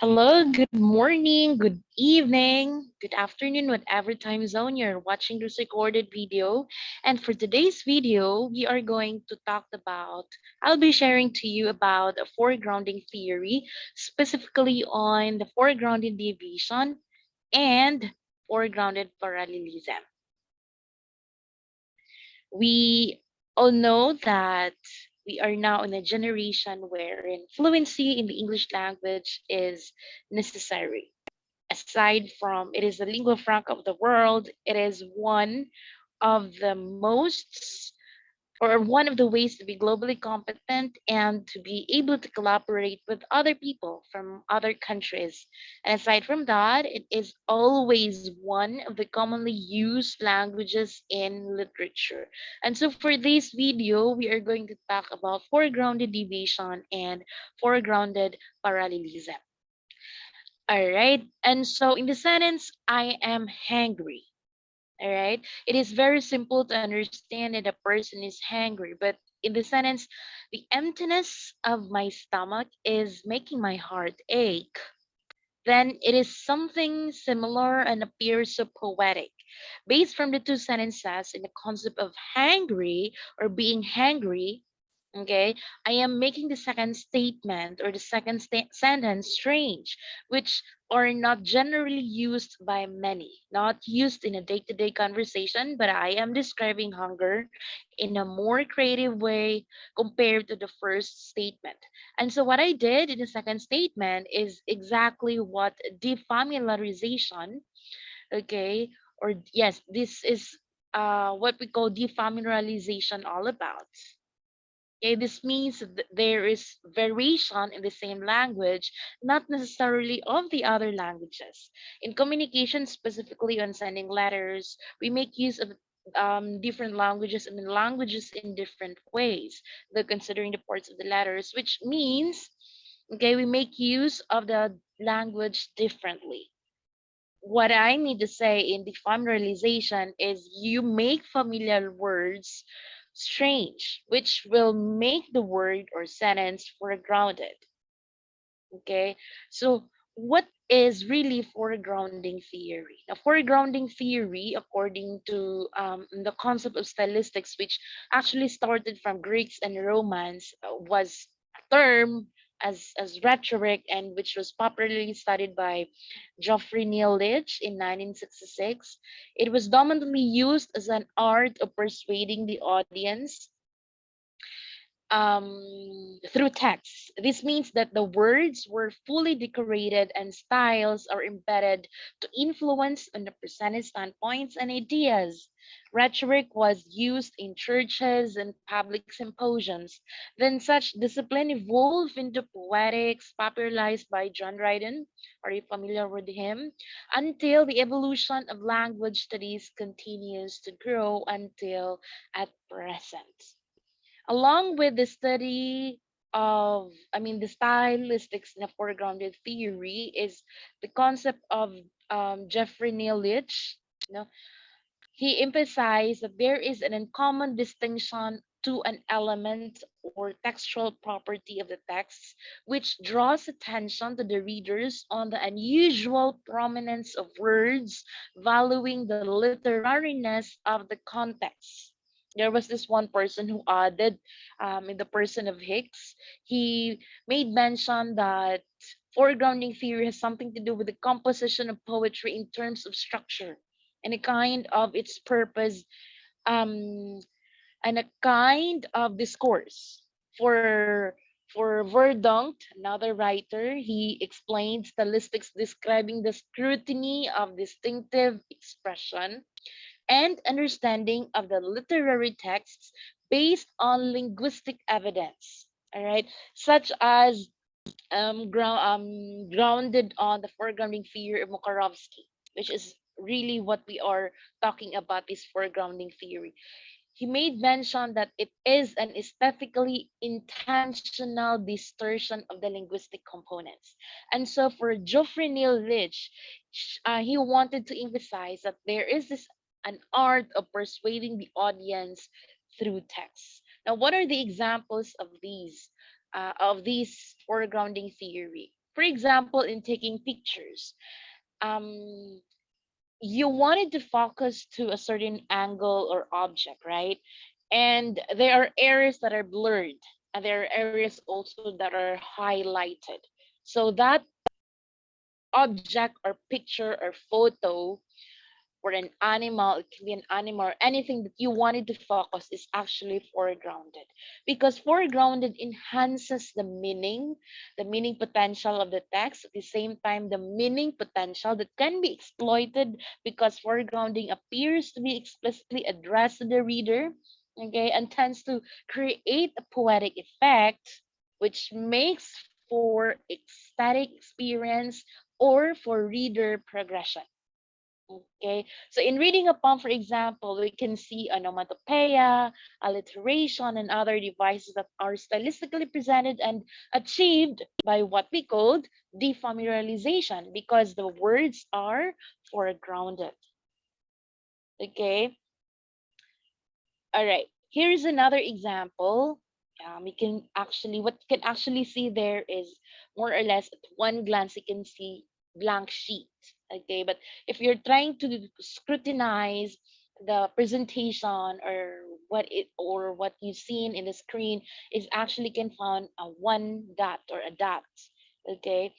Hello, good morning, good evening, good afternoon, whatever time zone you're watching this recorded video. And for today's video, we are going to talk about, I'll be sharing to you about a foregrounding theory, specifically on the foregrounded deviation and foregrounded parallelism. We all know that we are now in a generation wherein fluency in the English language is necessary. Aside from it is the lingua franca of the world, it is one of the most or one of the ways to be globally competent and to be able to collaborate with other people from other countries. And aside from that, it is always one of the commonly used languages in literature. And so for this video, we are going to talk about foregrounded deviation and foregrounded parallelism. All right. And so in the sentence, I am hungry. All right. It is very simple to understand that a person is hungry, but in the sentence, the emptiness of my stomach is making my heart ache. Then it is something similar and appears so poetic. Based from the two sentences in the concept of hangry or being hangry, okay, I am making the second statement or the second sentence strange, which are not generally used by many, not used in a day-to-day conversation, but I am describing hunger in a more creative way compared to the first statement. And so what I did in the second statement is exactly what defamiliarization, okay, or yes, this is what we call defamiliarization all about. Okay, this means that there is variation in the same language, not necessarily of the other languages. In communication, specifically on sending letters, we make use of different languages and languages in different ways. Though considering the parts of the letters, which means, okay, we make use of the language differently. What I need to say in the familiarization is you make familiar words strange, which will make the word or sentence foregrounded. Okay, so what is really foregrounding theory? Now, foregrounding theory, according to the concept of stylistics, which actually started from Greeks and Romans, was a term as rhetoric and which was popularly studied by Geoffrey Neal Lidge in 1966. It was dominantly used as an art of persuading the audience through text. This means that the words were fully decorated and styles are embedded to influence on the presented standpoints and ideas. Rhetoric was used in churches and public symposiums. Then such discipline evolved into poetics, popularized by John Dryden. Are you familiar with him? Until the evolution of language studies continues to grow until at present. Along with the study of, the stylistics in a foregrounded theory is the concept of Jeffrey Neal Litch. You know, he emphasized that there is an uncommon distinction to an element or textual property of the text, which draws attention to the readers on the unusual prominence of words, valuing the literariness of the context. There was this one person who added, in the person of Hicks, he made mention that foregrounding theory has something to do with the composition of poetry in terms of structure and a kind of its purpose, um, and a kind of discourse. For Verdonk, another writer, he explained stylistics describing the scrutiny of distinctive expression and understanding of the literary texts based on linguistic evidence. All right, such as grounded on the foregrounding theory of Mukarovsky, which is really what we are talking about this foregrounding theory. He made mention that it is an aesthetically intentional distortion of the linguistic components. And so for Geoffrey Neal Lidge, he wanted to emphasize that there is this an art of persuading the audience through text. Now, what are the examples of these foregrounding theory? For example, in taking pictures, um, you wanted to focus to a certain angle or object, right? And there are areas that are blurred, and there are areas also that are highlighted. So that object or picture or photo or an animal, it can be an animal or anything that you wanted to focus is actually foregrounded. Because foregrounded enhances the meaning potential of the text, at the same time, the meaning potential that can be exploited because foregrounding appears to be explicitly addressed to the reader, okay, and tends to create a poetic effect, which makes for ecstatic experience or for reader progression. Okay, so in reading a poem, for example, we can see onomatopoeia, alliteration, and other devices that are stylistically presented and achieved by what we called defamiliarization because the words are foregrounded. Okay, all right, here's another example. We can actually, what you can actually see there is more or less at one glance, you can see blank sheet. Okay, but if you're trying to scrutinize the presentation or what you've seen in the screen is actually can found a one dot or a dot. Okay,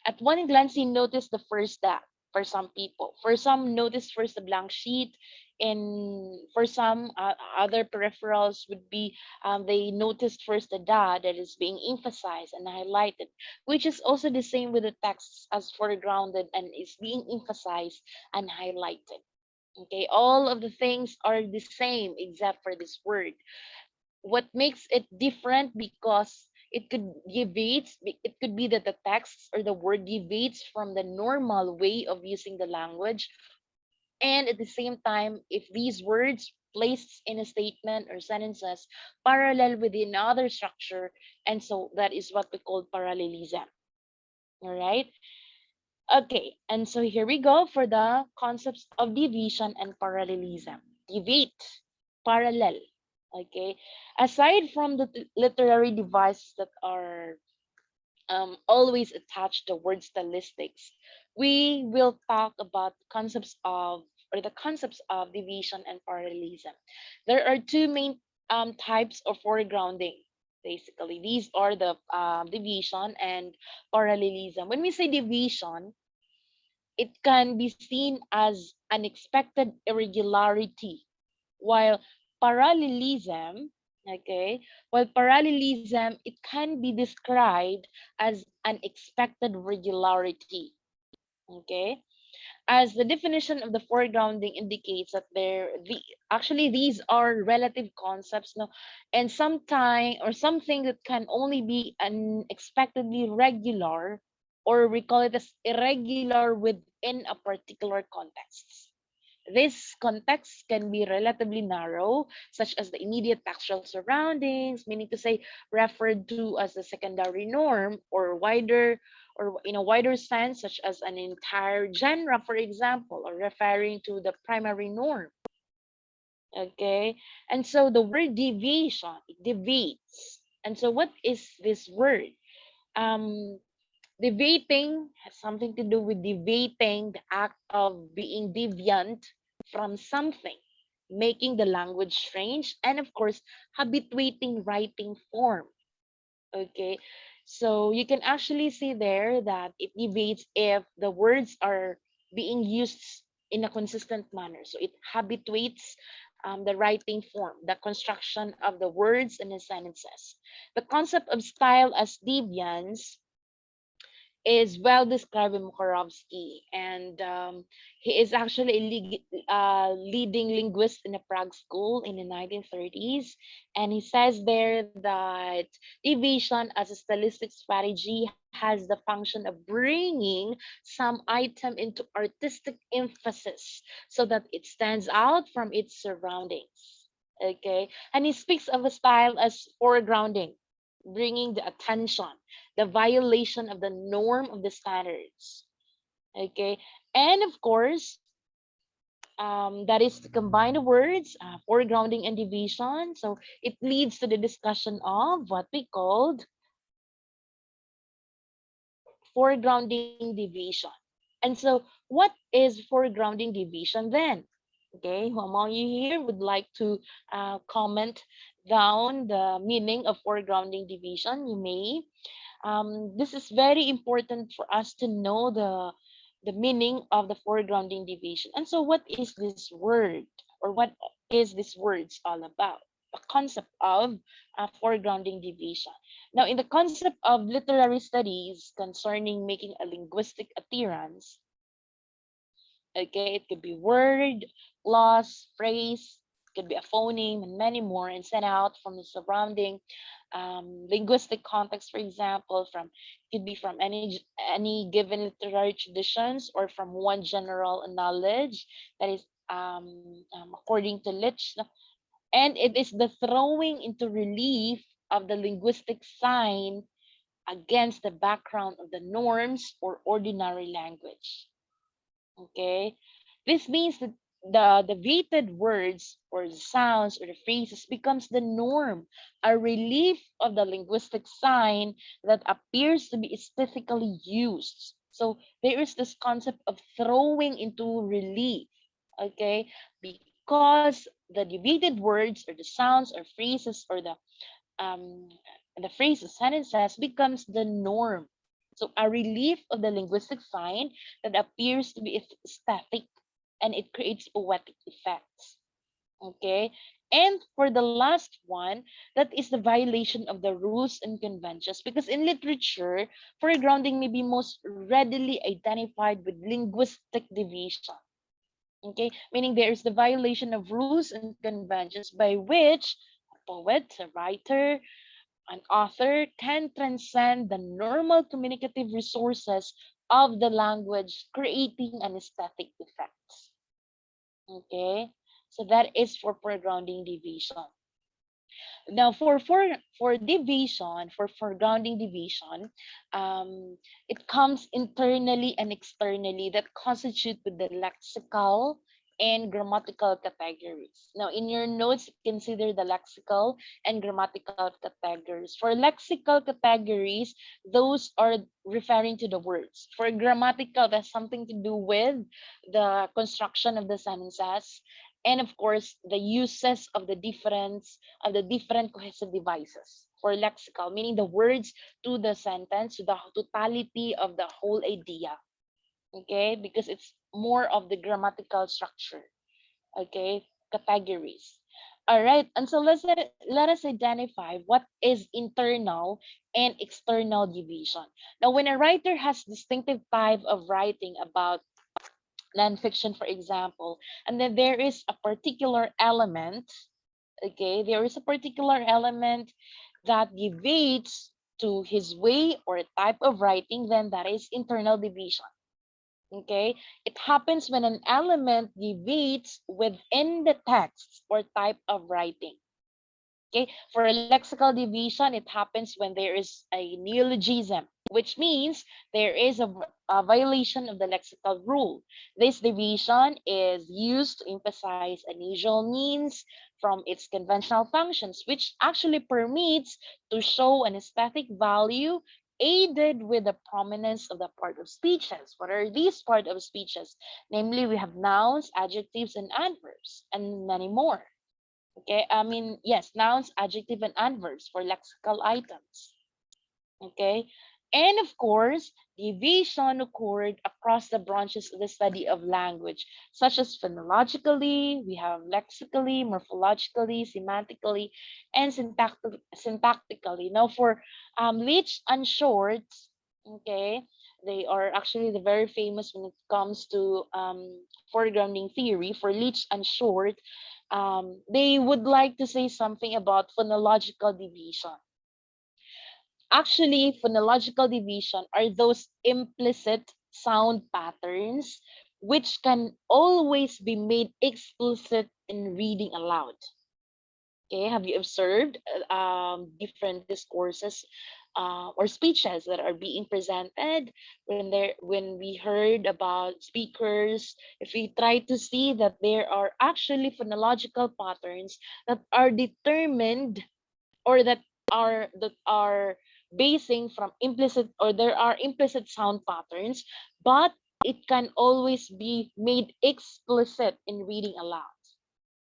at one glance you notice the first dot for some people. For some, notice first the blank sheet, and for some other peripherals would be they noticed first the dot that is being emphasized and highlighted, which is also the same with the texts as foregrounded and is being emphasized and highlighted. Okay, all of the things are the same except for this word. What makes it different because it could be that the text or the word deviates from the normal way of using the language, and at the same time, if these words placed in a statement or sentences parallel with another structure, and so that is what we call parallelism. All right. Okay. And so here we go for the concepts of division and parallelism. Deviate, parallel. Okay. Aside from the literary devices that are always attach the word stylistics, we will talk about the concepts of division and parallelism. There are two main types of foregrounding. Basically, these are the division and parallelism. When we say division, it can be seen as unexpected irregularity, while parallelism, okay, while parallelism, it can be described as unexpected regularity. Okay, as the definition of the foregrounding indicates that actually these are relative concepts, no, and sometime or something that can only be unexpectedly regular, or we call it as irregular within a particular context. This context can be relatively narrow, such as the immediate textual surroundings, meaning to say referred to as a secondary norm, or wider, or in a wider sense, such as an entire genre, for example, or referring to the primary norm. Okay, and so the word deviation, it deviates. And so, what is this word? Um, Deviating has something to do with deviating, the act of being deviant from something, making the language strange, and of course, habituating writing form. Okay, so you can actually see there that it deviates if the words are being used in a consistent manner. So it habituates the writing form, the construction of the words and the sentences. The concept of style as deviance is well described by Mukarovsky, and he is actually a leading linguist in a Prague school in the 1930s. And he says there that division as a stylistic strategy has the function of bringing some item into artistic emphasis so that it stands out from its surroundings. Okay, and he speaks of a style as foregrounding, bringing the attention, the violation of the norm of the standards. Okay, and of course, that is to combine the words foregrounding and division. So it leads to the discussion of what we called foregrounding deviation. And so, what is foregrounding deviation then? Okay, who among you here would like to comment down the meaning of foregrounding deviation? You may. This is very important for us to know the meaning of the foregrounding deviation. And so, what is this word, or what is this words all about? The concept of foregrounding deviation. Now, in the concept of literary studies concerning making a linguistic appearance, okay, it could be word, clause, phrase, it could be a phoneme, and many more, and sent out from the surrounding linguistic context, for example, from could be from any given literary traditions or from one general knowledge that is according to Lich, and it is the throwing into relief of the linguistic sign against the background of the norms or ordinary language. Okay, this means that the weighted words or the sounds or the phrases becomes the norm, a relief of the linguistic sign that appears to be aesthetically used. So there is this concept of throwing into relief, okay, because the deviated words or the sounds or phrases or um, the phrases, sentences becomes the norm. So a relief of the linguistic sign that appears to be static, and it creates poetic effects. Okay. And for the last one, that is the violation of the rules and conventions. Because in literature, foregrounding may be most readily identified with linguistic deviation. Okay, meaning there is the violation of rules and conventions by which a poet, a writer, an author can transcend the normal communicative resources of the language, creating an aesthetic effect. Okay, so that is for foregrounding deviation. Now, for deviation, for foregrounding deviation, it comes internally and externally that constitute with the lexical and grammatical categories. Now, in your notes, consider the lexical and grammatical categories. For lexical categories, those are referring to the words. For grammatical, that's something to do with the construction of the sentences, and of course, the uses of the different cohesive devices. For lexical, meaning the words to the sentence, to the totality of the whole idea. Okay, because it's more of the grammatical structure. Okay, categories. All right, and so let us identify what is internal and external division. Now, when a writer has distinctive type of writing about nonfiction, for example, and then there is a particular element, okay, there is a particular element that deviates to his way or type of writing, then that is internal division. Okay, it happens when an element deviates within the text or type of writing. Okay, for a lexical division, it happens when there is a neologism, which means there is a violation of the lexical rule. This division is used to emphasize unusual means from its conventional functions, which actually permits to show an aesthetic value aided with the prominence of the part of speeches. What are these part of speeches? Namely, we have nouns, adjectives, and adverbs, and many more. Okay, I mean, yes, nouns, adjective, and adverbs for lexical items. Okay, and of course, deviation occurred across the branches of the study of language, such as phonologically, we have lexically, morphologically, semantically, and syntactically. Now, for Leach and Shorts, okay, they are actually the very famous when it comes to foregrounding theory. For Leach and Short, they would like to say something about phonological division. Actually, phonological division are those implicit sound patterns which can always be made explicit in reading aloud. Okay, have you observed different discourses or speeches that are being presented when we heard about speakers? If we try to see that there are actually phonological patterns that are determined or that are basing from implicit, or there are implicit sound patterns, but it can always be made explicit in reading aloud.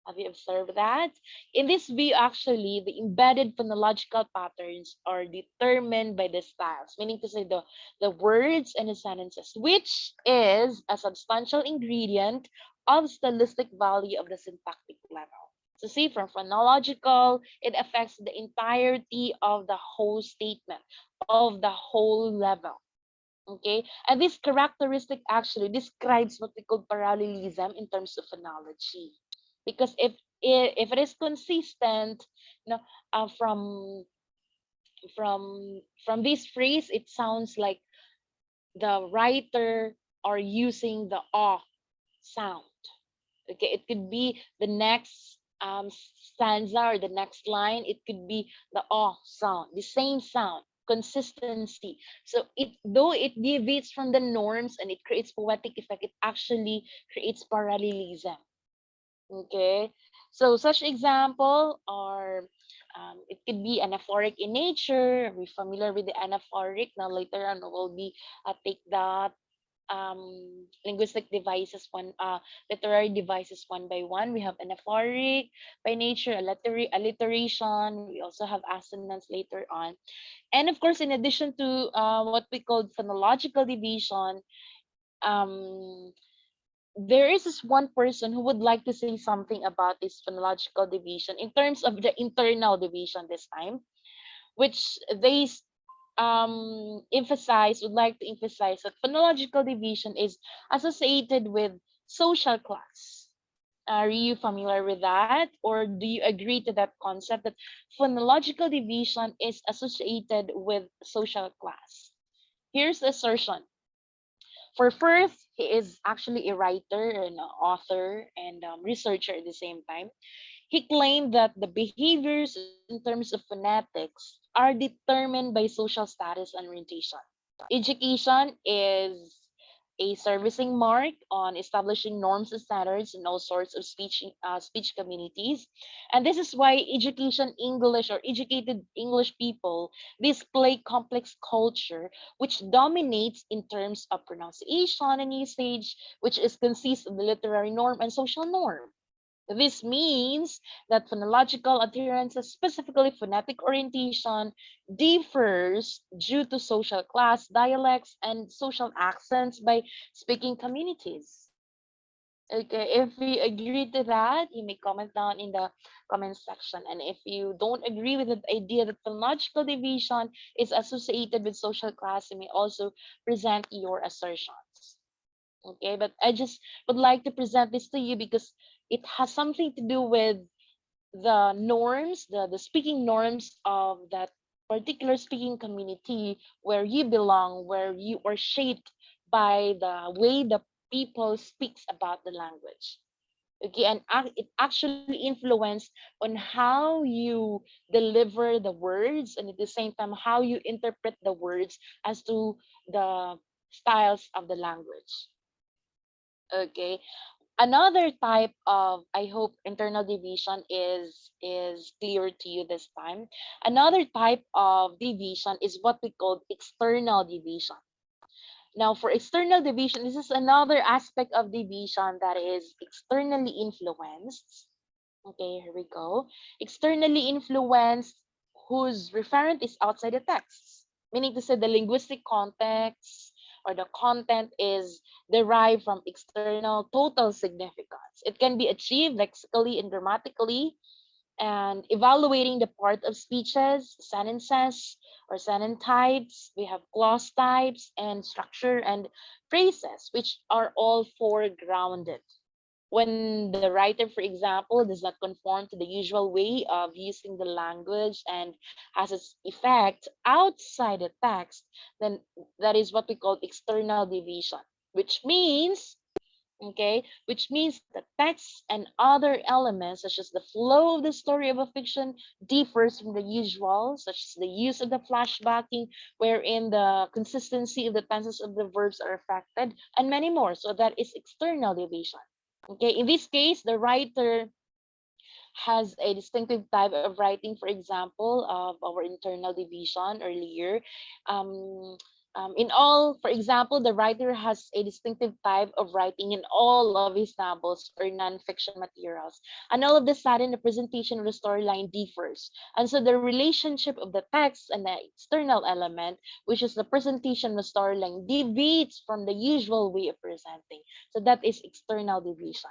Have you observed that? In this view, actually, the embedded phonological patterns are determined by the styles, meaning to say the words and the sentences, which is a substantial ingredient of stylistic value of the syntactic level. So see, from phonological, it affects the entirety of the whole statement, of the whole level. Okay, and this characteristic actually describes what we call parallelism in terms of phonology, because if it is consistent, you know, from this phrase, it sounds like the writer are using the sound. Okay, it could be the next stanza or the next line. It could be the sound, the same sound, consistency. So it, though it deviates from the norms and it creates poetic effect, it actually creates parallelism. Okay, so such example are, it could be anaphoric in nature. Are we familiar with the anaphoric? Now later on we'll be take that linguistic devices one, literary devices one by one. We have anaphoric by nature, alliteration. We also have assonance later on, and of course, in addition to what we call phonological division, um, there is this one person who would like to say something about this phonological division in terms of the internal division this time, which they would like to emphasize that phonological division is associated with social class. Are you familiar with that? Or do you agree to that concept that phonological division is associated with social class? Here's the assertion. For first, he is actually a writer and an author and researcher at the same time. He claimed that the behaviors in terms of phonetics are determined by social status and orientation. Education is a servicing mark on establishing norms and standards in all sorts of speech communities, and this is why education English or educated English people display complex culture which dominates in terms of pronunciation and usage, which is consists of the literary norm and social norm. This means that phonological adherences, specifically phonetic orientation, differs due to social class, dialects, and social accents by speaking communities. Okay, if you agree to that, you may comment down in the comment section. And if you don't agree with the idea that phonological division is associated with social class, you may also present your assertions. Okay, but I just would like to present this to you because it has something to do with the norms, the speaking norms of that particular speaking community where you belong, where you are shaped by the way the people speaks about the language. Okay, and it actually influenced on how you deliver the words, and at the same time how you interpret the words as to the styles of the language. Okay, another type of, I hope internal division is clear to you this time. Another type of division is what we call external division. Now for external division, this is another aspect of division that is externally influenced. Okay, here we go. Externally influenced whose referent is outside the text, meaning to say the linguistic context or the content is derived from external total significance. It can be achieved lexically and grammatically, and evaluating the part of speeches, sentences, or sentence types. We have clause types and structure and phrases, which are all foregrounded. When the writer, for example, does not conform to the usual way of using the language and has its effect outside the text, then that is what we call external division, which means, okay, which means that the text and other elements such as the flow of the story of a fiction differs from the usual, such as the use of the flashbacking, wherein the consistency of the tenses of the verbs are affected, and many more. So that is external division. Okay, in this case, the writer has a distinctive type of writing, for example, of our internal division earlier. Um, in all, for example, the writer has a distinctive type of writing in all of his novels or non-fiction materials. And all of the sudden, the presentation of the storyline differs. And so the relationship of the text and the external element, which is the presentation of the storyline, deviates from the usual way of presenting. So that is external deviation.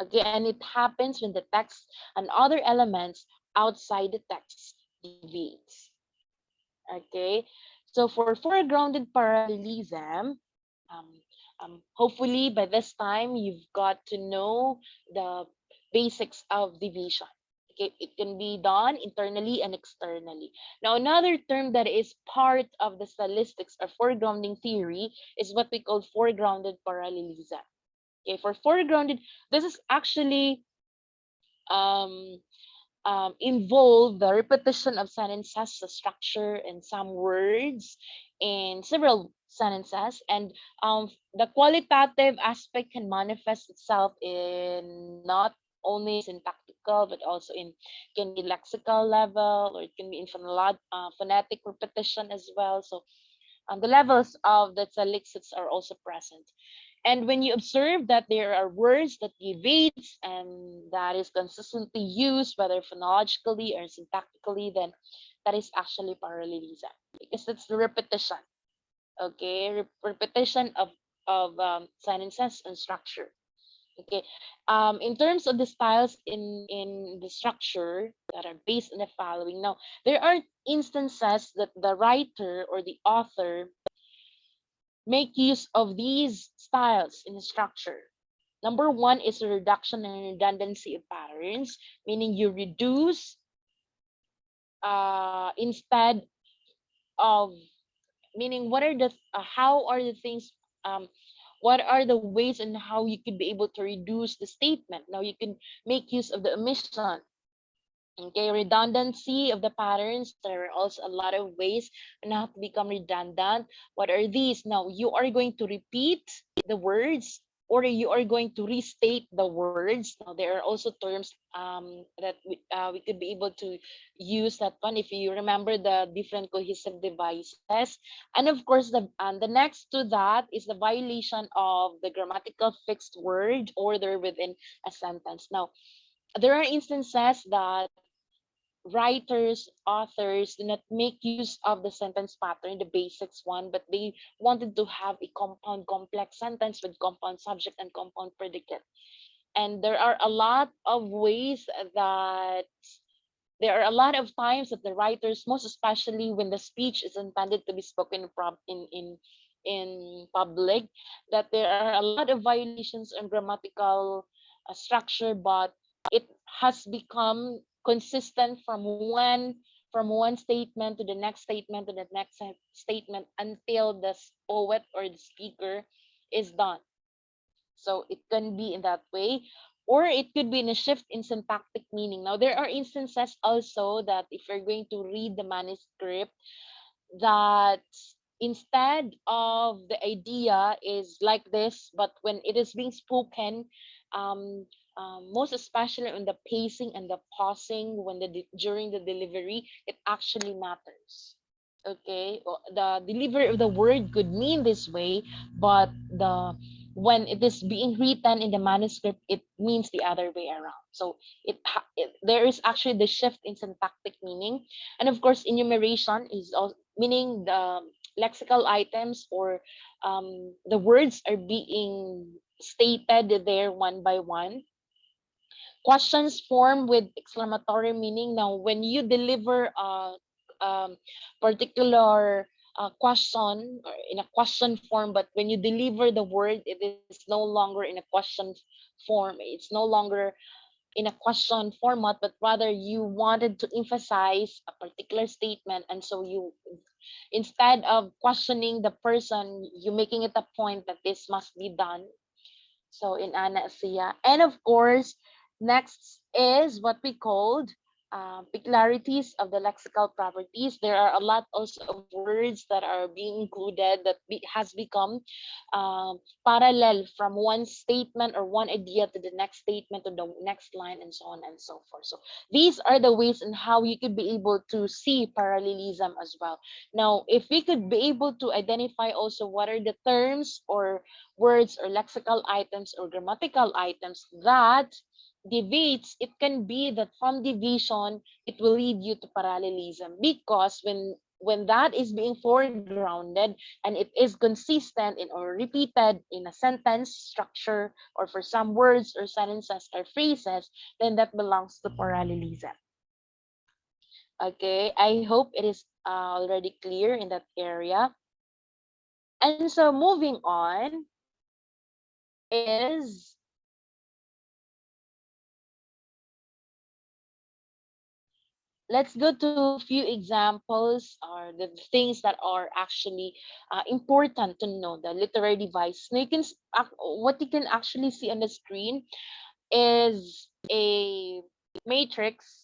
Okay, and it happens when the text and other elements outside the text deviates. Okay, so for foregrounded parallelism, um, hopefully by this time you've got to know the basics of division. Okay, it can be done internally and externally. Now, another term that is part of the stylistics or foregrounding theory is what we call foregrounded parallelism. Okay, for foregrounded, this is actually um, involve the repetition of sentences, the structure, and some words in several sentences. And the qualitative aspect can manifest itself in not only syntactical but also in can be lexical level, or it can be in phonetic repetition as well. So the levels of the stylistics are also present. And when you observe that there are words that deviates and that is consistently used, whether phonologically or syntactically, then that is actually parallelism because it's the repetition. Okay, repetition of sentences and structure. Okay, in terms of the styles in the structure that are based on the following. Now, there are instances that the writer or the author make use of these styles in the structure. Number one is the reduction and redundancy of patterns, meaning you reduce instead of, meaning what are the how are the things, um, what are the ways and how you could be able to reduce the statement. Now you can make use of the omission. Okay, redundancy of the patterns. There are also a lot of ways on how to become redundant. What are these? Now, you are going to repeat the words or you are going to restate the words. Now, there are also terms that we could be able to use that one if you remember the different cohesive devices. And of course, the next to that is the violation of the grammatical fixed word order within a sentence. Now, there are instances that writers, authors do not make use of the sentence pattern, the basics one, but they wanted to have a compound complex sentence with compound subject and compound predicate. And there are a lot of ways that there are a lot of times that the writers, most especially when the speech is intended to be spoken in public, that there are a lot of violations on grammatical structure, but it has become consistent from one statement to the next statement to the next statement until the poet or the speaker is done. So it can be in that way, or it could be in a shift in syntactic meaning. Now, there are instances also that if you're going to read the manuscript, that instead of the idea is like this, but when it is being spoken, um, most especially on the pacing and the pausing when during the delivery, it actually matters. Okay, the delivery of the word could mean this way, but the when it is being written in the manuscript, it means the other way around. So there is actually the shift in syntactic meaning. And of course, enumeration is also meaning the lexical items or the words are being stated there one by one. Questions form with exclamatory meaning. Now, when you deliver a particular question or in a question form, but when you deliver the word, it is no longer in a question form. It's no longer in a question format, but rather you wanted to emphasize a particular statement, and so you, instead of questioning the person, you making it a point that this must be done. So in anasia. And of course, next is what we called peculiarities of the lexical properties. There are a lot also of words that are being included that has become parallel from one statement or one idea to the next statement to the next line and so on and so forth. So these are the ways in how you could be able to see parallelism as well. Now, if we could be able to identify also what are the terms or words or lexical items or grammatical items that deviates, it can be that from deviation, it will lead you to parallelism, because when that is being foregrounded and it is consistent in or repeated in a sentence structure or for some words or sentences or phrases, then that belongs to parallelism. Okay, I hope it is already clear in that area. And so moving on is, let's go to a few examples or the things that are actually important to know, the literary device. Now you can what you can actually see on the screen is a matrix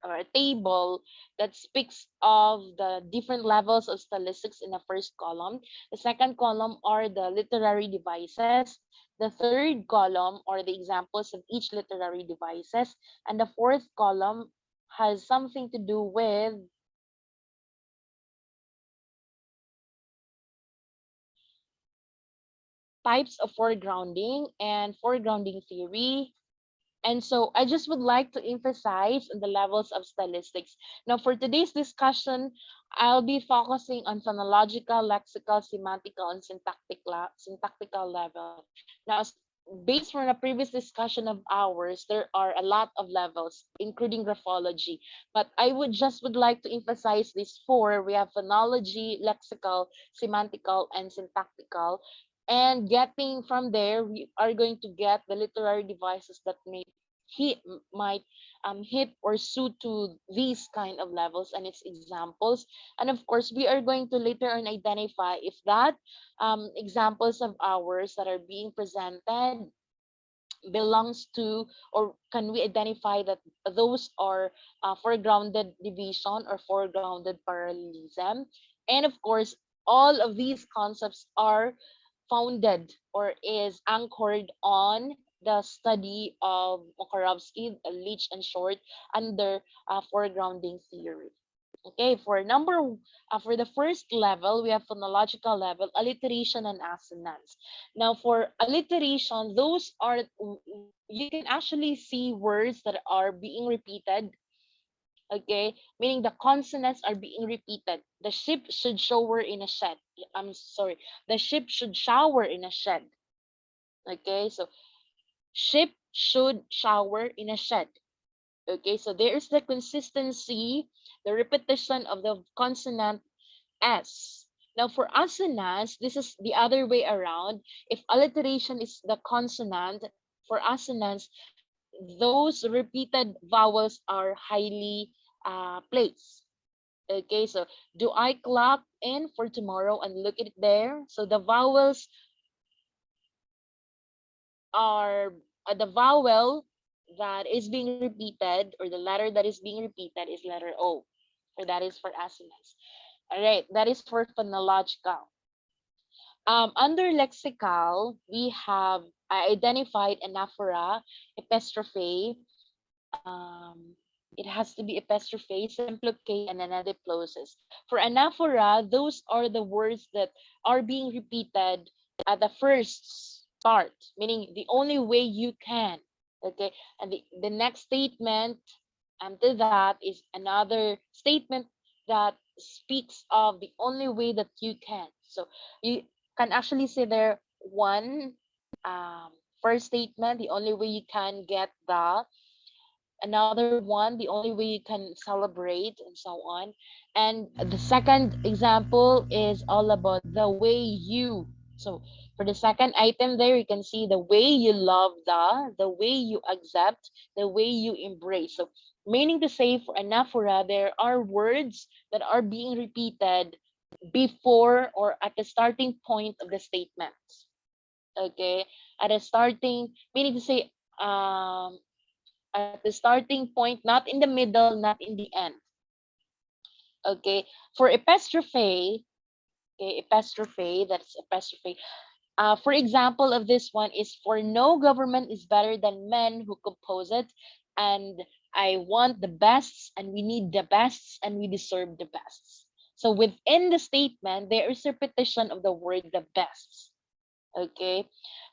or a table that speaks of the different levels of stylistics in the first column. The second column are the literary devices. The third column are the examples of each literary devices. And the fourth column has something to do with types of foregrounding and foregrounding theory. And so I just would like to emphasize on the levels of stylistics. Now, for today's discussion, I'll be focusing on phonological, lexical, semantical, and syntactical level. Now, based from the previous discussion of ours, there are a lot of levels, including graphology. But I would like to emphasize these four. We have phonology, lexical, semantical, and syntactical, and getting from there we are going to get the literary devices that might hit or suit to these kind of levels and its examples. And of course we are going to later on identify if that examples of ours that are being presented belongs to, or can we identify that those are foregrounded division or foregrounded parallelism. And of course all of these concepts are founded or is anchored on the study of Makarovsky, Leach, and Short under foregrounding theory. Okay, for the first level, we have phonological level, alliteration and assonance. Now, for alliteration, those are you can actually see words that are being repeated. Okay, meaning the consonants are being repeated. The ship should shower in a shed. I'm sorry, the ship should shower in a shed. Okay, so ship should shower in a shed. Okay, so there is the consistency, the repetition of the consonant S. Now for assonance, this is the other way around. If alliteration is the consonant, for assonance, those repeated vowels are highly placed. Okay, so do I clock in for tomorrow and look at it there? So the vowels are the vowel that is being repeated, or the letter that is being repeated, is letter O. So that is for assonance. All right, that is for phonological. Under lexical, we have identified anaphora, epistrophe. Um, it has to be epistrophe, simplicate, and anadiploses. For anaphora, those are the words that are being repeated at the first part, meaning the only way you can. Okay, and the next statement to that is another statement that speaks of the only way that you can. So you can actually say there one first statement, the only way you can get the, another one, the only way you can celebrate, and so on. And the second example is all about the way you. So for the second item there, you can see the way you love, the way you accept, the way you embrace. So meaning to say, for anaphora, there are words that are being repeated before or at the starting point of the statements. Okay, at a starting, meaning to say, at the starting point, not in the middle, not in the end. Okay, for epistrophe, okay, epistrophe, that's epistrophe. For example of this one is, for no government is better than men who compose it, and I want the bests, and we need the bests, and we deserve the bests. So within the statement, there is repetition of the word the bests. Okay,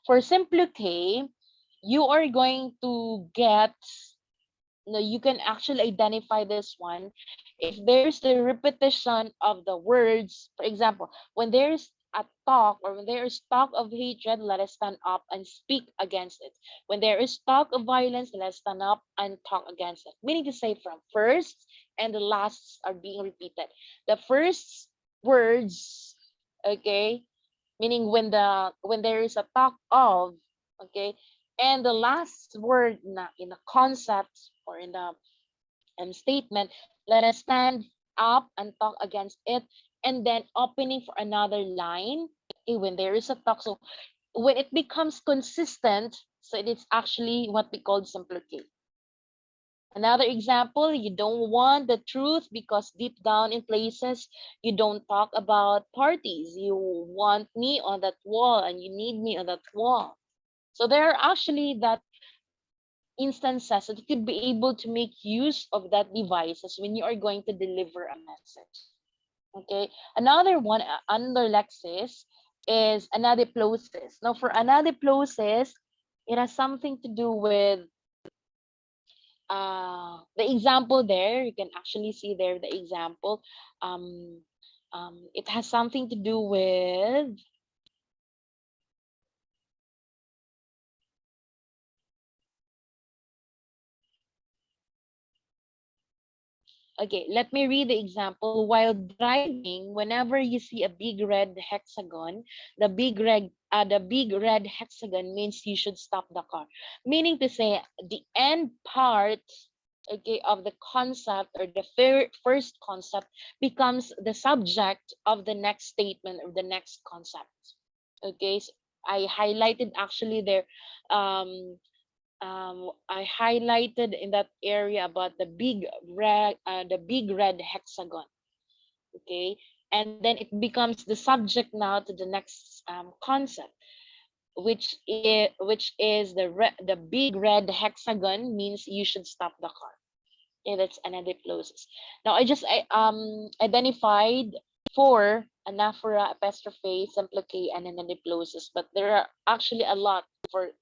for simplicate, you are going to get, no, you can actually identify this one if there's the repetition of the words. For example, when there's a talk, or when there is talk of hatred, let us stand up and speak against it. When there is talk of violence, let us stand up and talk against it. Meaning to say, from first and the lasts are being repeated. The first words, okay, meaning when there is a talk of, okay, and the last word in the concept or in the statement, let us stand up and talk against it, and then opening for another line, okay, when there is a talk. So when it becomes consistent, so it's actually what we call simplicate. Another example, you don't want the truth because deep down in places you don't talk about parties. You want me on that wall, and you need me on that wall. So there are actually that instances that you could be able to make use of that devices when you are going to deliver a message. Okay. Another one under Lexis is anadiplosis. Now for anadiplosis, it has something to do with the example there. You can actually see there the example. Um, it has something to do with, okay, let me read the example. While driving, whenever you see a big red hexagon, the big red hexagon means you should stop the car. Meaning to say, the end part, okay, of the concept, or the first concept, becomes the subject of the next statement or the next concept. Okay, so I highlighted actually there, um I highlighted in that area about the big red hexagon. Okay, and then it becomes the subject now to the next concept, which is the big red hexagon means you should stop the car. Okay, that's another clauses. Now identified four: anaphora, apostrophe, simplicate, and another clauses, but there are actually a lot for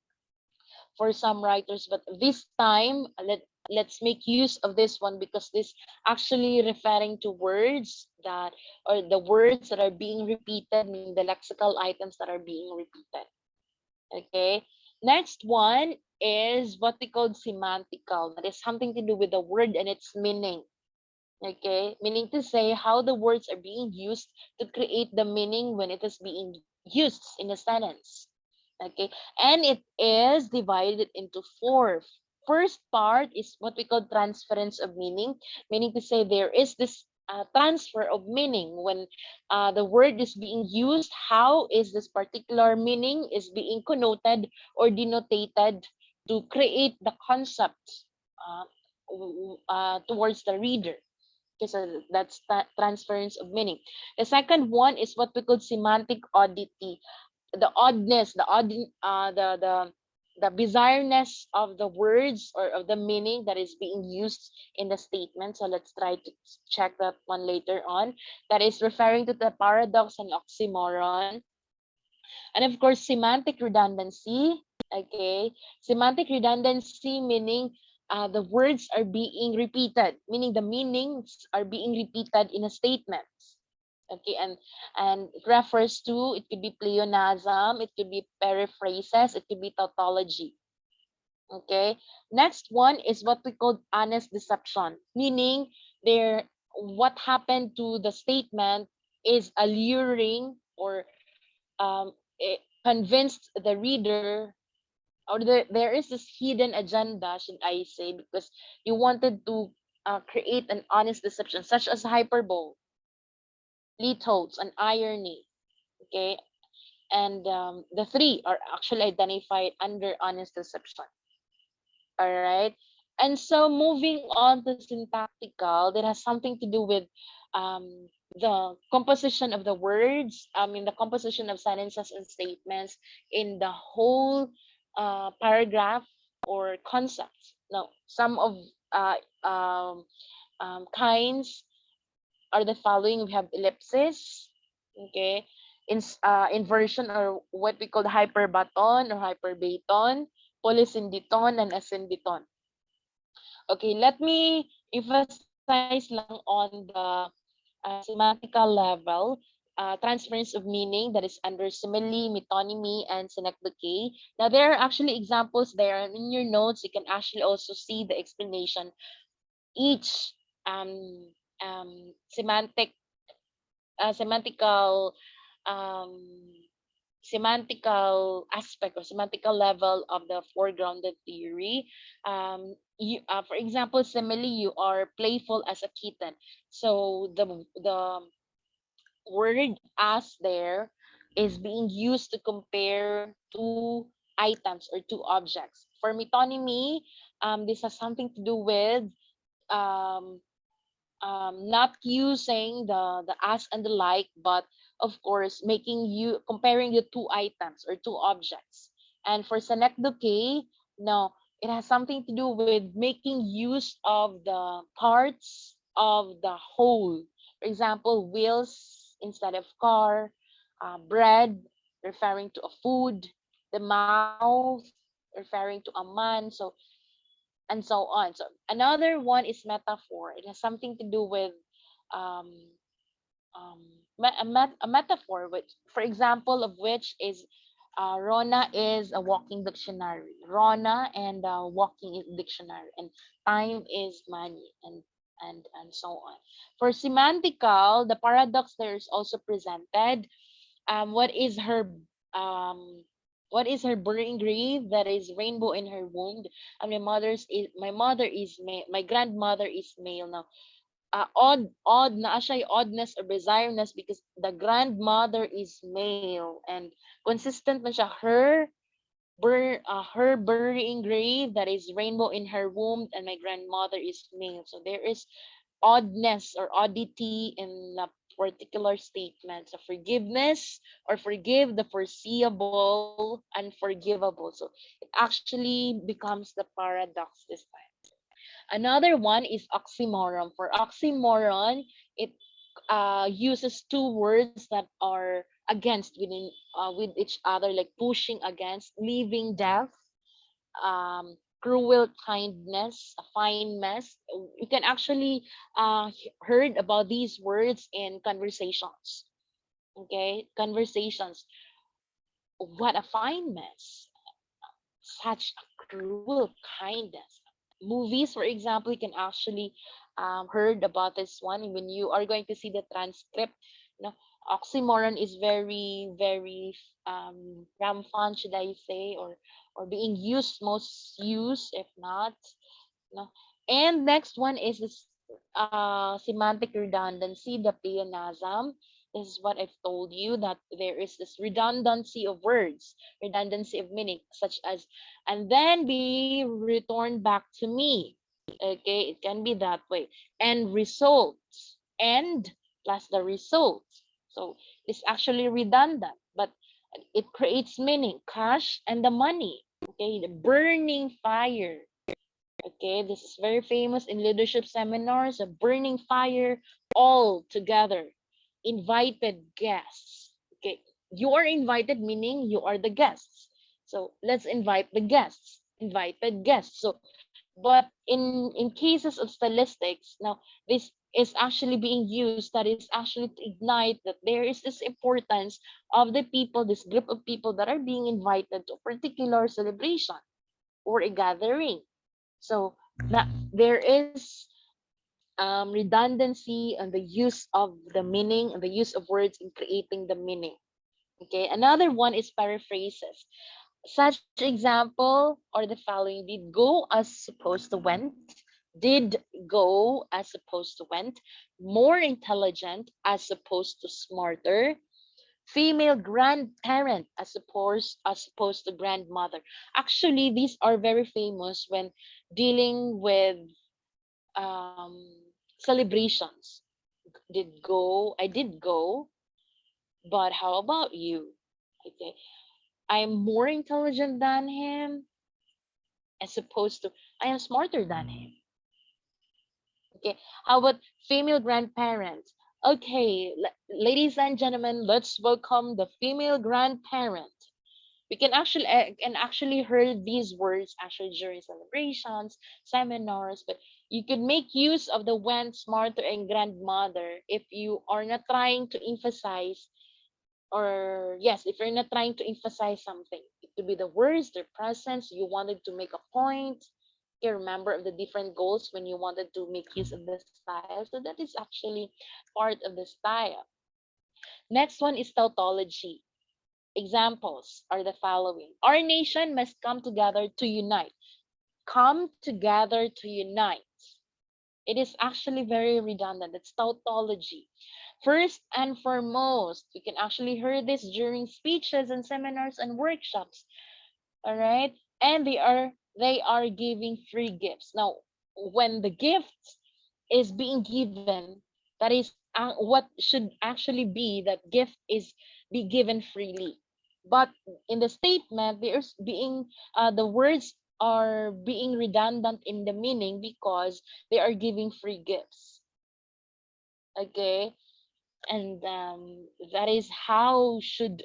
some writers, but this time let's make use of this one, because this actually referring to words that, or the words that are being repeated, meaning the lexical items that are being repeated. Okay, next one is what we call semantical. That is something to do with the word and its meaning. Okay, meaning to say how the words are being used to create the meaning when it is being used in a sentence. Okay, and it is divided into four. First part is what we call transference of meaning to say there is this transfer of meaning when the word is being used. How is this particular meaning is being connoted or denotated to create the concept uh, towards the reader. Okay, so that's transference of meaning. The second one is what we call semantic oddity. The oddness, the bizarreness of the words or of the meaning that is being used in the statement. So let's try to check that one later on. That is referring to the paradox and oxymoron. And of course, semantic redundancy. Okay, semantic redundancy meaning the words are being repeated, meaning the meanings are being repeated in a statement. Okay, and it refers to, it could be pleonasm, it could be periphrases, it could be tautology. Okay, next one is what we call honest deception, meaning there what happened to the statement is alluring, or it convinced the reader, or there is this hidden agenda, should I say, because you wanted to create an honest deception, such as hyperbole, litotes, and irony. Okay, and the three are actually identified under honest deception. All right, And so moving on to syntactical, that has something to do with the composition of the words, the composition of sentences and statements in the whole paragraph or concepts. Now, some of uh, um, kinds are the following. We have ellipsis, okay, inversion, or what we call hyperbaton or hyperbaton, polysyndeton, and asyndeton. Okay, let me emphasize lang on the semantical level, transference of meaning that is under simile, metonymy, and synecdoche. Now, there are actually examples there, and in your notes, you can actually also see the explanation. Each semantic, semantical, um, semantical aspect or semantical level of the foregrounded theory. For example, simile, you are playful as a kitten. So the word as there is being used to compare two items or two objects. For metonymy, this has something to do with um, not using the as and the like, but of course making you comparing the two items or two objects. And for synecdoche, no, it has something to do with making use of the parts of the whole. For example, wheels instead of car, bread referring to a food, the mouth referring to a man. So and so on. So another one is metaphor. It has something to do with um, a metaphor, which, for example, of which is Rona is a walking dictionary. Rona and walking dictionary, and time is money, and so on. For semantical, the paradox there is also presented. What is her um what is her burning grave that is rainbow in her wound? And my mother is my grandmother is male. Now odd na siya oddness or bizarreness because the grandmother is male, and consistent man siya her burying grave that is rainbow in her womb, and my grandmother is male. So there is oddness or oddity in a particular statement. So forgiveness or forgive the foreseeable, unforgivable. So it actually becomes the paradox this time. Another one is oxymoron. For oxymoron, it uses two words that are against with each other, like pushing against, living death, cruel kindness, a fine mess. You can actually heard about these words in conversations. Okay, conversations. What a fine mess! Such a cruel kindness. Movies, for example, you can actually heard about this one when you are going to see the transcript. You know, oxymoron is very rampant, should I say, or being used, most used, if not. No. And next one is this semantic redundancy, the pleonasm. This is what I've told you, that there is this redundancy of words, redundancy of meaning, such as, and then be returned back to me. Okay, it can be that way. And results, and plus the results. So it's actually redundant, but it creates meaning, cash and the money. Okay, the burning fire. Okay, this is very famous in leadership seminars, a burning fire all together. Invited guests. Okay, you are invited, meaning you are the guests. So let's invite the guests, invited guests. So, but in cases of stylistics, now this is actually being used, that is actually to ignite that there is this importance of the people, this group of people that are being invited to a particular celebration or a gathering. So that there is redundancy and the use of the meaning and the use of words in creating the meaning. Okay, another one is paraphrases. Such example or the following: did go as supposed to went, did go as supposed to went, more intelligent as opposed to smarter, female grandparent as opposed to grandmother. Actually, these are very famous when dealing with um, celebrations. I did go, but how about you? Okay, I'm more intelligent than him, as opposed to I am smarter than him. Okay, how about female grandparents? Okay, ladies and gentlemen, let's welcome the female grandparent. We can actually heard these words actually during celebrations, seminars, but you could make use of the when smarter and grandmother if you are not trying to emphasize, or yes, if you're not trying to emphasize something. It could be the words, their presence, you wanted to make a point. You remember of the different goals when you wanted to make use of the style. So that is actually part of the style. Next one is tautology. Examples are the following. Our nation must come together to unite. Come together to unite. It is actually very redundant. It's tautology. First and foremost, we can actually hear this during speeches and seminars and workshops. All right, and they are giving free gifts. Now, when the gift is being given, that is what should actually be that gift is be given freely. But in the statement, there's being the words are being redundant in the meaning because they are giving free gifts. Okay, and that is how should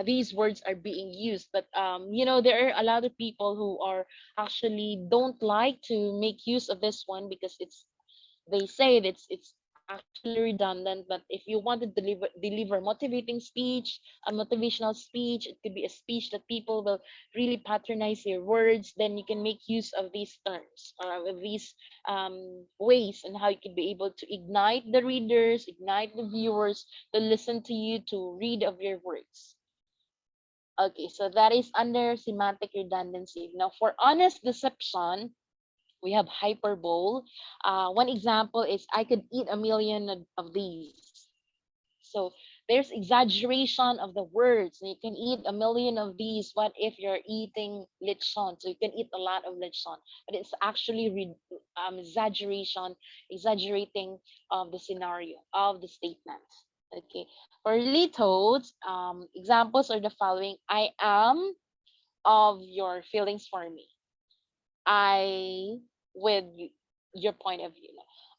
these words are being used. But there are a lot of people who are actually don't like to make use of this one because they say that it's actually redundant. But if you want to deliver motivating speech, a motivational speech, it could be a speech that people will really patronize your words, then you can make use of these terms or of these ways, and how you could be able to ignite the readers, ignite the viewers to listen to you, to read of your words. Okay, so that is under semantic redundancy. Now, for honest deception, we have hyperbole. One example is I could eat a million of these. So there's exaggeration of the words. You can eat a million of these. What if you're eating lechon? So you can eat a lot of lechon, but it's actually exaggerating of the scenario of the statement. Okay, for litodes, examples are the following: I am of your feelings for me. I with your point of view.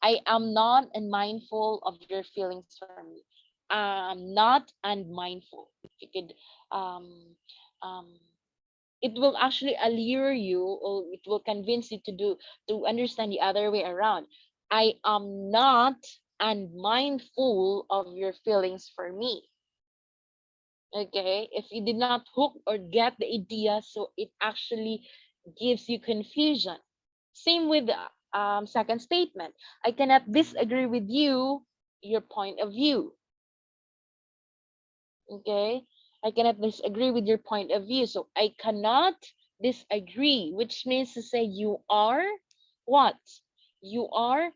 I am not unmindful of your feelings for me. I'm not unmindful. You could um um it will actually allure you, or it will convince you to understand the other way around. I am not unmindful of your feelings for me. Okay, if you did not hook or get the idea, so it actually gives you confusion. Same with the second statement. I cannot disagree with you, your point of view. Okay, I cannot disagree with your point of view. So I cannot disagree, which means to say you are what? You are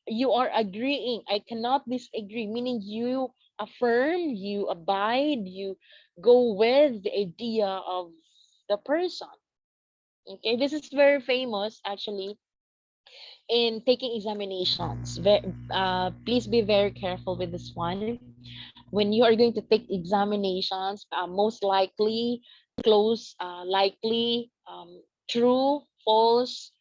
you are agreeing. I cannot disagree, meaning you affirm, you abide, you go with the idea of the person. Okay, this is very famous actually in taking examinations. Please be very careful with this one. When you are going to take examinations, most likely, close, likely, true, false,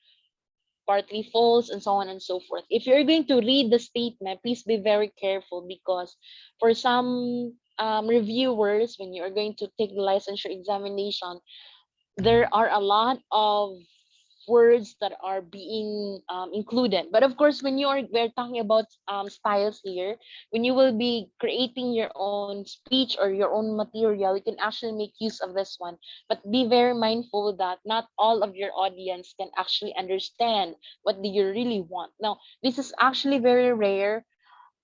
partly false, and so on and so forth. If you're going to read the statement, please be very careful because for some reviewers, when you are going to take the licensure examination, there are a lot of words that are being included. But of course, when we're talking about styles here, when you will be creating your own speech or your own material, you can actually make use of this one. But be very mindful that not all of your audience can actually understand what do you really want. Now, this is actually very rare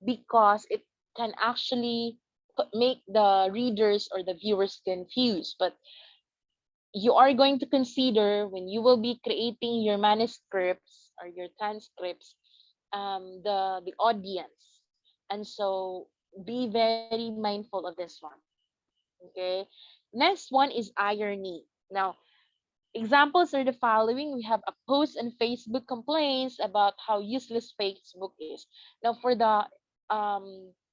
because it can actually make the readers or the viewers confused. But you are going to consider when you will be creating your manuscripts or your transcripts, the audience. And so be very mindful of this one. Okay. Next one is irony. Now, examples are the following. We have a post on Facebook complaints about how useless Facebook is. Now, for the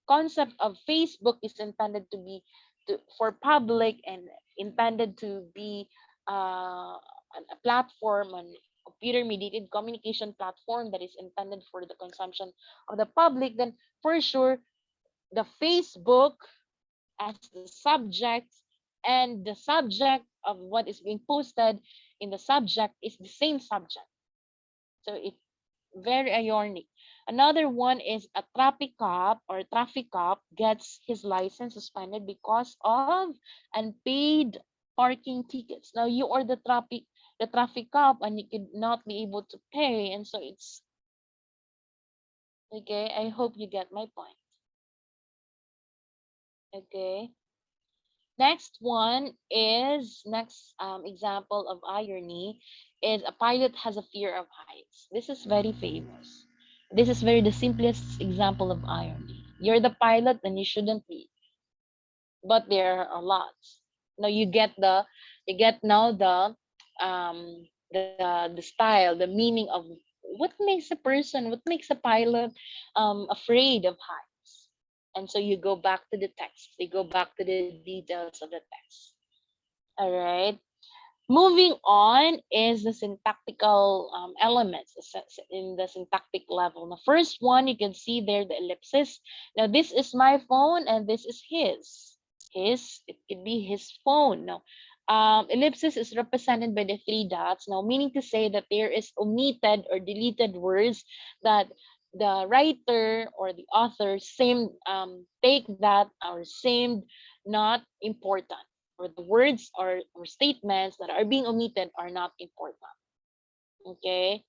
concept of Facebook is intended to be for public and intended to be a platform, an computer mediated communication platform that is intended for the consumption of the public, then for sure the Facebook as the subject and the subject of what is being posted in the subject is the same subject. So it's very ironic. Another one is a traffic cop gets his license suspended because of unpaid parking tickets. Now you are the traffic cop and you could not be able to pay, and so it's okay. I hope you get my point. Okay. Next example of irony is a pilot has a fear of heights. This is very famous. This is very the simplest example of irony. You're the pilot and you shouldn't be, but there are lots. Now you get now the style, the meaning of what makes a person, what makes a pilot afraid of heights. And so you go back to the text. You go back to the details of the text. All right. Moving on is the syntactical elements in the syntactic level. The first one, you can see there the ellipsis. Now, this is my phone and this is his. It could be his phone. Now, ellipsis is represented by the three dots. Now, meaning to say that there is omitted or deleted words that the writer or the author same take that or same not important, or the words or statements that are being omitted are not important. Okay.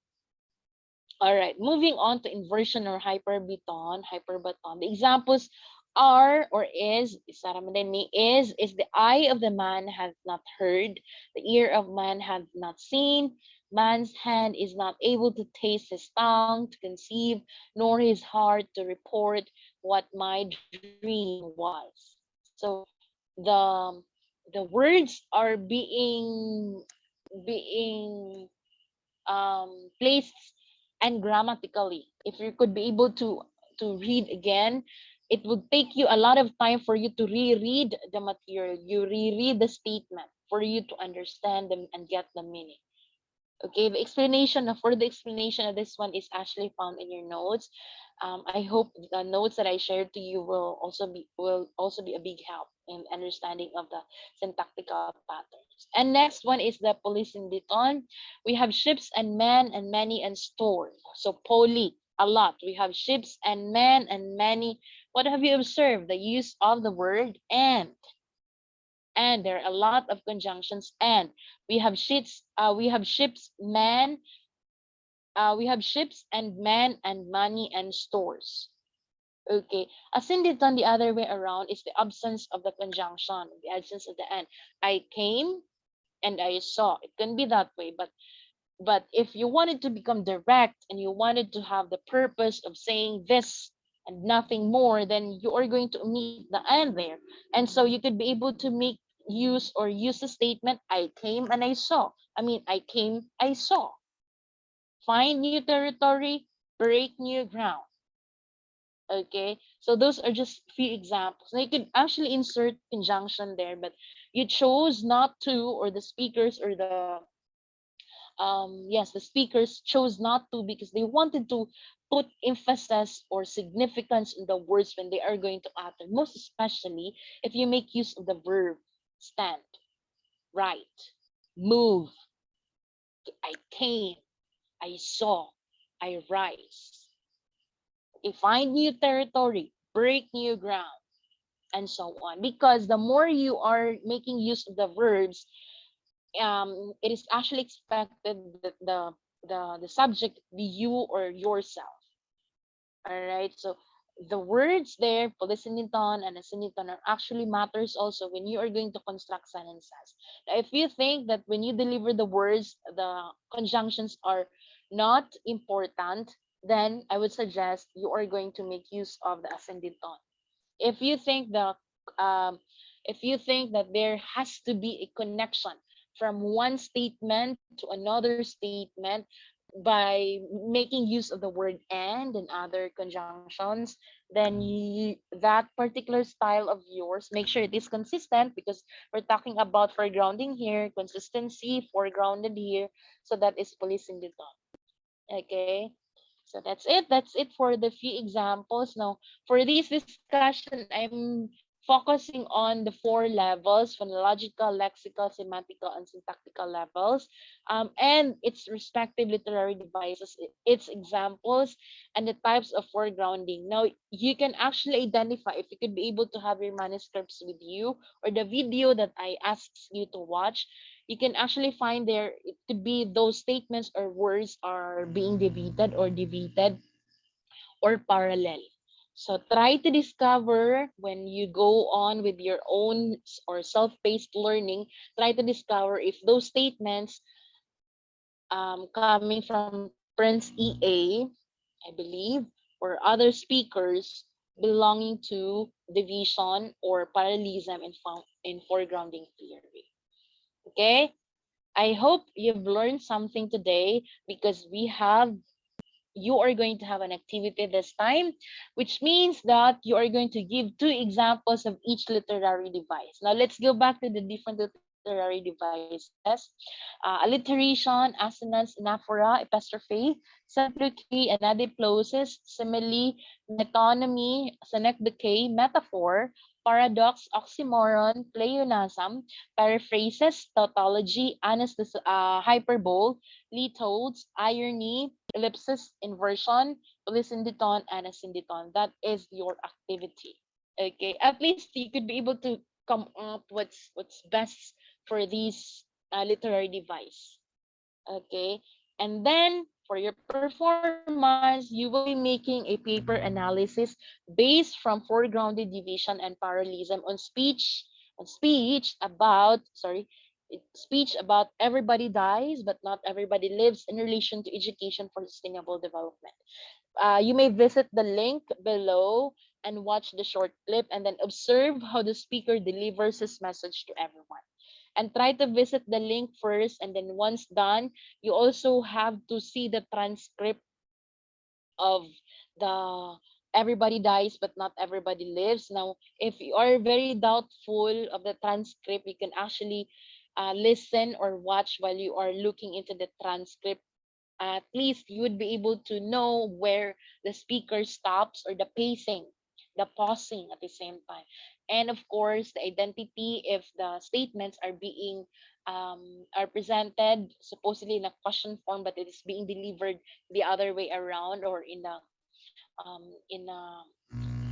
All right. Moving on to inversion or hyperbaton. The examples are or is the eye of the man hath not heard, the ear of man hath not seen, man's hand is not able to taste his tongue to conceive, nor his heart to report what my dream was. So the the words are being placed and grammatically. If you could be able to read again, it would take you a lot of time for you to reread the material. You reread the statement for you to understand them and get the meaning. Okay, the further explanation of this one is actually found in your notes. I hope the notes that I shared to you will also be a big help in understanding of the syntactical patterns. And next one is the polysyndeton. We have ships and men and many and store. So poly, a lot. We have ships and men and many. What have you observed? The use of the word and there are a lot of conjunctions, and we have ships and men and money and stores. Okay, ascended on the other way around is the absence of the conjunction, the absence of the end. I came and I saw. It can be that way, but if you wanted to become direct and you wanted to have the purpose of saying this and nothing more, then you are going to omit the end there. And so you could be able to use the statement, I came and I saw. I came, I saw. Find new territory, break new ground. Okay, so those are just few examples. Now you could actually insert conjunction there, but you chose not to, or the speakers or the speakers chose not to because they wanted to put emphasis or significance in the words when they are going to utter, most especially if you make use of the verb stand, write, move. I came, I saw, I rise. Okay, find new territory, break new ground, and so on. Because the more you are making use of the verbs, it is actually expected that the subject be you or yourself. All right. So the words there, polysyndeton and asyndeton, are actually matters also when you are going to construct sentences. Now, if you think that when you deliver the words, the conjunctions are not important, then I would suggest you are going to make use of the asyndeton. if you think the um, if you think that there has to be a connection from one statement to another statement by making use of the word and other conjunctions, then that particular style of yours, make sure it is consistent, because we're talking about foregrounding here, consistency, foregrounded here. So that is policing the tone. Okay. So that's it. That's it for the few examples. Now, for this discussion, I'm focusing on the four levels: phonological, lexical, semantical, and syntactical levels, and its respective literary devices, its examples, and the types of foregrounding. Now, you can actually identify, if you could be able to have your manuscripts with you, or the video that I asked you to watch, you can actually find there it could be those statements or words are being deviated or parallel. So try to discover, when you go on with your own or self-paced learning, try to discover if those statements coming from Prince EA, I believe, or other speakers belonging to division or parallelism in foregrounding theory. Okay? I hope you've learned something today, because you are going to have an activity this time, which means that you are going to give two examples of each literary device. Now, let's go back to the different literary devices. Alliteration, assonance, anaphora, epistrophe, subloquy, anadiplosis, simile, metonymy, synecdoche, metaphor, paradox, oxymoron, pleonasm, periphrasis, tautology, hyperbole, litodes, irony, ellipsis, inversion, polysyndeton, and asyndeton. That is your activity. Okay, at least you could be able to come up what's best for this literary device. Okay, and then for your performance, you will be making a paper analysis based from foregrounded division and parallelism on speech about, speech about everybody dies but not everybody lives in relation to education for sustainable development. You may visit the link below and watch the short clip, and then observe how the speaker delivers his message to everyone. And try to visit the link first, and then once done, you also have to see the transcript of the everybody dies but not everybody lives. Now, if you are very doubtful of the transcript, you can actually listen or watch while you are looking into the transcript. At least you would be able to know where the speaker stops, or the pacing, the pausing at the same time. And of course, the identity, if the statements are presented supposedly in a question form, but it is being delivered the other way around, or um, in a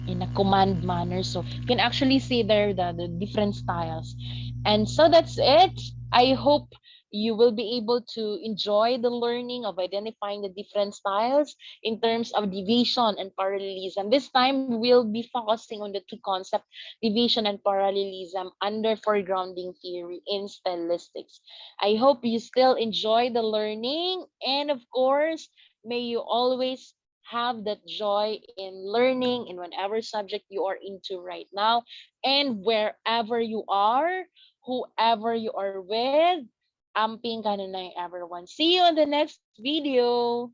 in a command manner. So you can actually see there the different styles. And so that's it. I hope you will be able to enjoy the learning of identifying the different styles in terms of deviation and parallelism. This time we'll be focusing on the two concepts, deviation and parallelism, under foregrounding theory in stylistics. I hope you still enjoy the learning, and of course, may you always have that joy in learning in whatever subject you are into right now, and wherever you are, whoever you are with. Amping ka na everyone. See you on the next video.